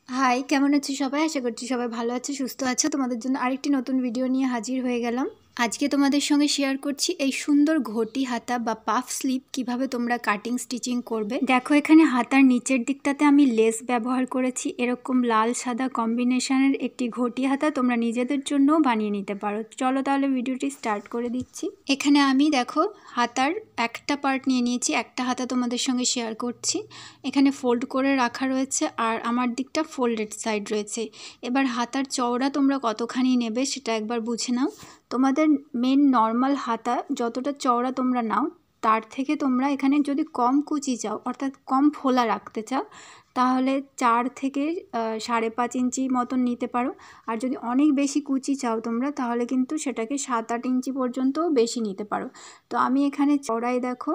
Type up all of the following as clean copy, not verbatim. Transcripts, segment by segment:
High, কেমন আছো সবাই? আশা করছি সবাই ভালো আছো, সুস্থ আছো। তোমাদের জন্য আরেকটি নতুন ভিডিও নিয়ে হাজির হয়ে গেলাম। আজকে তোমাদের সঙ্গে শেয়ার করছি এই সুন্দর ঘটি হাতা বা পাফ স্লিভ কিভাবে তোমরা কাটিং স্টিচিং করবে। দেখো, এখানে হাতার নিচের দিকটাতে আমি লেস ব্যবহার করেছি। এরকম লাল সাদা কম্বিনেশনের একটি ঘটি হাতা তোমরা নিজেদের জন্যও বানিয়ে নিতে পারো। চলো তাহলে ভিডিওটি স্টার্ট করে দিচ্ছি। এখানে আমি দেখো হাতার একটা পার্ট নিয়ে নিয়েছি, একটা হাতা তোমাদের সঙ্গে শেয়ার করছি। এখানে ফোল্ড করে রাখা রয়েছে আর আমার দিকটা ফোল্ডেড সাইড রয়েছে। এবার হাতার চওড়া তোমরা কতখানি নেবে সেটা একবার বুঝে নাও। তোমাদের মেন নর্মাল হাতা যতটা চওড়া তোমরা নাও, তার থেকে তোমরা এখানে যদি কম কুচি চাও, অর্থাৎ কম ফোলা রাখতে চাও, তাহলে 4 থেকে 5.5 ইঞ্চি মতন নিতে পারো। আর যদি অনেক বেশি কুচি চাও তোমরা, তাহলে কিন্তু সেটাকে 7-8 ইঞ্চি পর্যন্তও বেশি নিতে পারো। তো আমি এখানে চওড়াই দেখো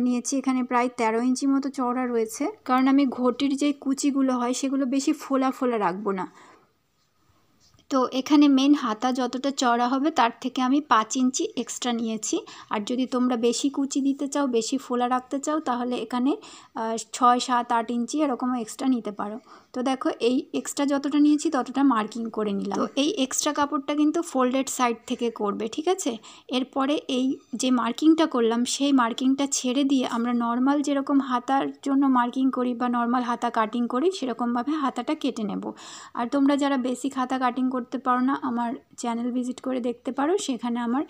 নিয়েছি, এখানে প্রায় 13 ইঞ্চি মতো চওড়া রয়েছে, কারণ আমি ঘটির যে কুচিগুলো হয় সেগুলো বেশি ফোলা ফোলা রাখবো না। তো এখানে মেন হাতা যতটা চওড়া হবে তার থেকে আমি 5 ইঞ্চি এক্সট্রা নিয়েছি। আর যদি তোমরা বেশি কুচি দিতে চাও, বেশি ফোলা রাখতে চাও, তাহলে এখানে 6, 7, 8 ইঞ্চি এরকমও এক্সট্রা নিতে পারো। তো দেখো এই এক্সট্রা যতটা নিয়েছি ততটা মার্কিং করে নিলাম। তো এই এক্সট্রা কাপড়টা কিন্তু ফোল্ডেড সাইড থেকে করবে, ঠিক আছে? এরপরে এই যে মার্কিংটা করলাম সেই মার্কিংটা ছেড়ে দিয়ে আমরা নর্মাল যেরকম হাতার জন্য মার্কিং করি বা নর্মাল হাতা কাটিং করি সেরকমভাবে হাতাটা কেটে নেব। আর তোমরা যারা বেসিক হাতা কাটিং করতে পারো না, আমার চ্যানেল ভিজিট করে দেখতে পারো, সেখানে আমার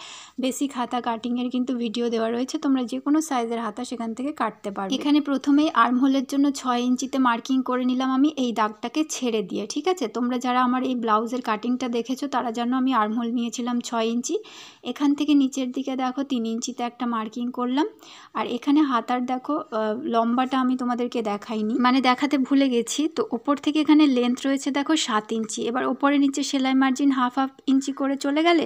বেসিক হাতা কাটিংয়ের কিন্তু ভিডিও দেওয়া রয়েছে। তোমরা যে কোনো সাইজের হাতা সেখান থেকে কাটতে পারো। এখানে প্রথমেই আর্মহোলের জন্য 6 ইঞ্চিতে মার্কিং করে নিলাম আমি এই দাগটাকে ছেড়ে দিয়ে, ঠিক আছে? তোমরা যারা আমার এই ব্লাউজের কাটিংটা দেখেছো তারা জানো আমি আর্মহোল নিয়েছিলাম 6 ইঞ্চি। এখান থেকে নিচের দিকে দেখো 3 ইঞ্চিতে একটা মার্কিং করলাম। আর এখানে হাতার দেখো লম্বাটা আমি তোমাদেরকে দেখাইনি, মানে দেখাতে ভুলে গেছি। তো ওপর থেকে এখানে লেন্থ রয়েছে দেখো 7 ইঞ্চি। এবার ওপরে নিচে সেলাই মার্জিন হাফ ইঞ্চি করে চলে গেলে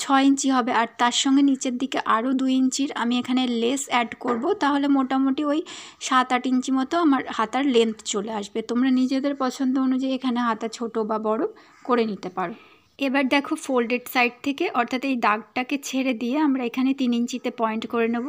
6 ইঞ্চি হবে। আর তার সঙ্গে নিচের দিকে আরও 2 ইঞ্চির আমি এখানে লেস অ্যাড করব, তাহলে মোটামুটি ওই 7-8 ইঞ্চি মতো আমার হাতার লেন্থ চলে আসবে। তোমরা নিজেদের পছন্দ অনুযায়ী এখানে হাতা ছোট বা বড় করে নিতে পারো। এবার দেখো ফোল্ডেড সাইড থেকে, অর্থাৎ এই দাগটাকে ছেড়ে দিয়ে আমরা এখানে 3 ইঞ্চিতে পয়েন্ট করে নেব।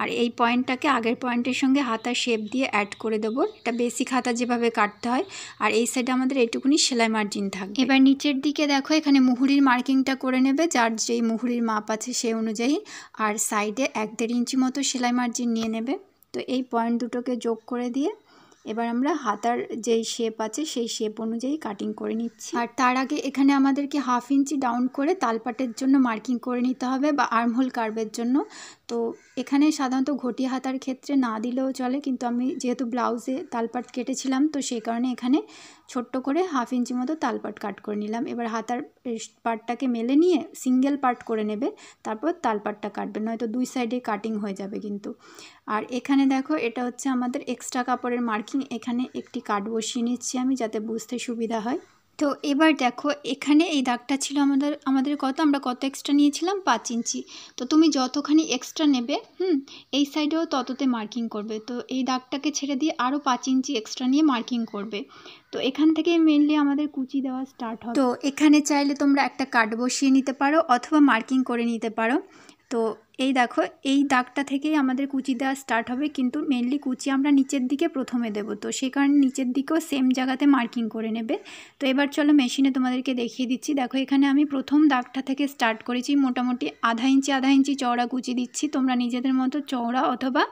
আর এই পয়েন্টটাকে আগের পয়েন্টের সঙ্গে হাতার শেপ দিয়ে অ্যাড করে দেবো। এটা বেসিক হাতা যেভাবে কাটতে হয়। আর এই সাইডে আমাদের এইটুকুনি সেলাই মার্জিন থাকবে। এবার নিচের দিকে দেখো এখানে মুহুরির মার্কিংটা করে নেবে, যার যেই মুহুরির মাপ আছে সেই অনুযায়ী। আর সাইডে 1-1.5 ইঞ্চি মতো সেলাই মার্জিন নিয়ে নেবে। তো এই পয়েন্ট দুটোকে যোগ করে দিয়ে এবার আমরা হাতার যেই শেপ আছে সেই শেপ অনুযায়ী কাটিং করে নিচ্ছি। আর তার আগে এখানে আমাদেরকে 1/2 ইঞ্চি ডাউন করে তালপাটের জন্য মার্কিং করে নিতে হবে, বা আর্মহোল কার্ভের জন্য। তো এখানে সাধারণত ঘটি হাতার ক্ষেত্রে না দিলেও চলে, কিন্তু আমি যেহেতু ব্লাউজে তালপাট কেটেছিলাম তো সেই কারণে এখানে ছোট্ট করে 1/2 ইঞ্চি মতো তালপাট কাট করে নিলাম। এবার হাতার পার্টটাকে মেলে নিয়ে সিঙ্গেল পার্ট করে নেবে, তারপর তালপাটটা কাটবে, নয়তো দুই সাইডে কাটিং হয়ে যাবে কিন্তু। আর এখানে দেখো এটা হচ্ছে আমাদের এক্সট্রা কাপড়ের মার্কিং। এখানে একটি কাট বসিয়ে নিচ্ছি আমি, যাতে বুঝতে সুবিধা হয়। তো এবার দেখো এখানে এই দাগটা ছিল আমাদের আমরা কত এক্সট্রা নিয়েছিলাম? 5 ইঞ্চি। তো তুমি যতখানি এক্সট্রা নেবে এই সাইডেও তততে মার্কিং করবে। তো এই দাগটাকে ছেড়ে দিয়ে আরও 5 ইঞ্চি এক্সট্রা নিয়ে মার্কিং করবে। তো এখান থেকে মেনলি আমাদের কুচি দেওয়া স্টার্ট হবে। তো এখানে চাইলে তোমরা একটা কাট বসিয়ে নিতে পারো অথবা মার্কিং করে নিতে পারো। তো এই দেখো এই দাগটা থেকেই আমাদের কুচি দেওয়া স্টার্ট হবে, কিন্তু মেনলি কুচি আমরা নিচের দিকে প্রথমে দেব। তো সেই কারণে নিচের দিকেও সেম জায়গাতে মার্কিং করে নেবে। তো এবার চলো মেশিনে তোমাদেরকে দেখিয়ে দিচ্ছি। দেখো এখানে আমি প্রথম দাগটা থেকে স্টার্ট করেছি, মোটামুটি 1/2 ইঞ্চি চওড়া কুচি দিচ্ছি। তোমরা নিজেদের মতো চওড়া অথবা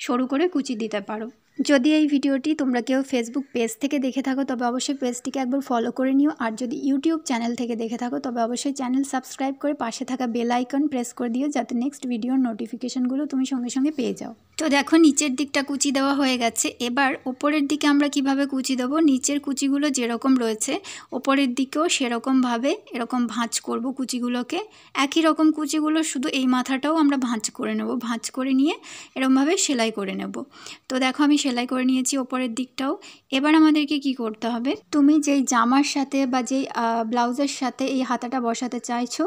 সরু করে কুচি দিতে পারো। যদি এই ভিডিওটি তোমরা কেউ ফেসবুক পেজ থেকে দেখে থাকো তবে অবশ্যই পেজটিকে একবার ফলো করে নিও। আর যদি ইউটিউব চ্যানেল থেকে দেখে থাকো তবে অবশ্যই চ্যানেল সাবস্ক্রাইব করে পাশে থাকা বেল আইকন প্রেস করে দিও, যাতে নেক্সট ভিডিওর নোটিফিকেশানগুলো তুমি সঙ্গে সঙ্গে পেয়ে যাও। তো দেখো নিচের দিকটা কুচি দেওয়া হয়ে গেছে। এবার ওপরের দিকে আমরা কিভাবে কুচি দেবো? নিচের কুচিগুলো যেরকম রয়েছে ওপরের দিকেও সেরকমভাবে এরকম ভাঁজ করব কুচিগুলোকে। একই রকম কুচিগুলো, শুধু এই মাথাটাও আমরা ভাঁজ করে নেব। ভাঁজ করে নিয়ে এরকমভাবে সেলাই করে নেব। তো দেখো আমি সেলাই করে নিয়েছি ওপরের দিকটাও। এবার আমাদেরকে কি করতে হবে? তুমি যেই জামার সাথে বা যেই ব্লাউজের সাথে এই হাতাটা বসাতে চাইছো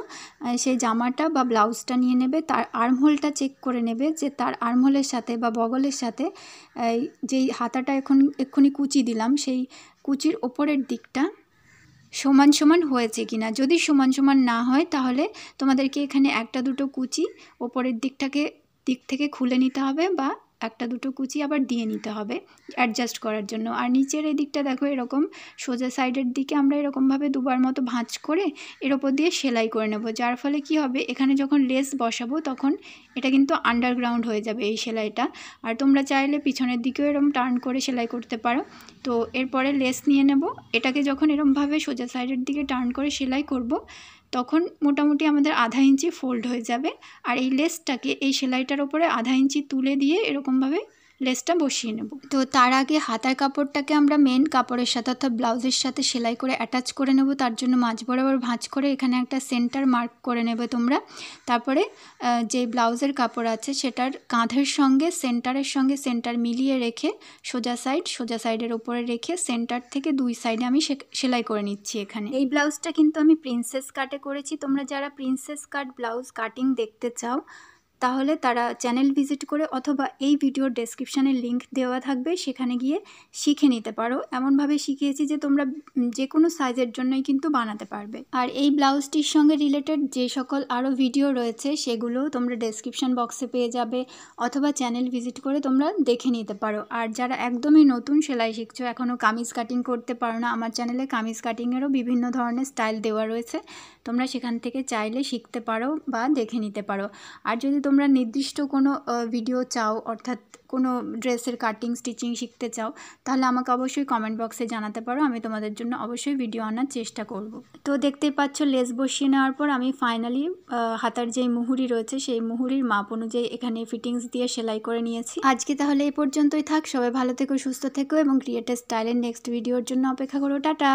সেই জামাটা বা ব্লাউজটা নিয়ে নেবে, তার আর্মহোলটা চেক করে নেবে যে তার আর্মহোলের সাথে বা বগলের সাথে যেই হাতাটা এক্ষুনি কুচি দিলাম সেই কুচির ওপরের দিকটা সমান সমান হয়েছে কিনা। যদি সমান সমান না হয় তাহলে তোমাদেরকে এখানে 1-2 কুচি ওপরের দিক থেকে খুলে নিতে হবে বা একটা দুটো কুচি আবার দিয়ে নিতে হবে অ্যাডজাস্ট করার জন্য। আর নিচের এই দিকটা দেখো এরকম সোজা সাইডের দিকে আমরা এরকমভাবে দুবার মতো ভাঁজ করে এর ওপর দিয়ে সেলাই করে নেব, যার ফলে কি হবে এখানে যখন লেস বসাবো তখন এটা কিন্তু আন্ডারগ্রাউন্ড হয়ে যাবে এই সেলাইটা। আর তোমরা চাইলে পিছনের দিকেও এরকম টার্ন করে সেলাই করতে পারো। তো এরপরে লেস নিয়ে নেব, এটাকে যখন এরকমভাবে সোজা সাইডের দিকে টার্ন করে সেলাই করব তখন মোটামুটি আমাদের আধা ইঞ্চি ফোল্ড হয়ে যাবে। আর এই লেসটাকে এই সেলাইটার উপরে আধা ইঞ্চি তুলে দিয়ে এরকমভাবে লেসটা বসিয়ে নেব। তো তার আগে হাতার কাপড়টাকে আমরা মেন কাপড়ের সাথে অর্থাৎ ব্লাউজের সাথে সেলাই করে অ্যাটাচ করে নেব। তার জন্য মাঝ বরাবর ভাঁজ করে এখানে একটা সেন্টার মার্ক করে নেবে তোমরা। তারপরে যে ব্লাউজের কাপড় আছে সেটার কাঁধের সঙ্গে সেন্টার মিলিয়ে রেখে সোজা সাইডের উপরে রেখে সেন্টার থেকে দুই সাইডে আমি সেলাই করে নিচ্ছি। এখানে এই ব্লাউজটা কিন্তু আমি প্রিন্সেস কাটে করেছি। তোমরা যারা প্রিন্সেস কাট ব্লাউজ কাটিং দেখতে চাও তাহলে তারা চ্যানেল ভিজিট করে অথবা এই ভিডিওর ডেসক্রিপশানে লিংক দেওয়া থাকবে, সেখানে গিয়ে শিখে নিতে পারো। এমনভাবে শিখিয়েছি যে তোমরা যে কোনো সাইজের জন্যই কিন্তু বানাতে পারবে। আর এই ব্লাউজটির সঙ্গে রিলেটেড যে সকল আরও ভিডিও রয়েছে সেগুলো তোমরা ডেসক্রিপশান বক্সে পেয়ে যাবে অথবা চ্যানেল ভিজিট করে তোমরা দেখে নিতে পারো। আর যারা একদমই নতুন সেলাই শিখছো, এখনও কামিজ কাটিং করতে পারো না, আমার চ্যানেলে কামিজ কাটিংয়েরও বিভিন্ন ধরনের স্টাইল দেওয়া রয়েছে, তোমরা সেখান থেকে চাইলে শিখতে পারো বা দেখে নিতে পারো। আর যদি তোমরা নির্দিষ্ট কোনো ভিডিও চাও অর্থাৎ কোনো ড্রেসের কাটিং স্টিচিং শিখতে চাও তাহলে আমাকে অবশ্যই কমেন্ট বক্সে জানাতে পারো, আমি তোমাদের জন্য অবশ্যই ভিডিও আনার চেষ্টা করব। তো দেখতেই পাচ্ছ লেস বসিয়ে নেওয়ার পর আমি ফাইনালি হাতার যেই মুহুরি রয়েছে সেই মুহুরির মাপ অনুযায়ী এখানে ফিটিংস দিয়ে সেলাই করে নিয়েছি। আজকে তাহলে এই পর্যন্তই থাক, সবাই ভালো থেকো, সুস্থ থেকো এবং ক্রিয়েটিভ স্টাইলের নেক্সট ভিডিওর জন্য অপেক্ষা করো। টাটা।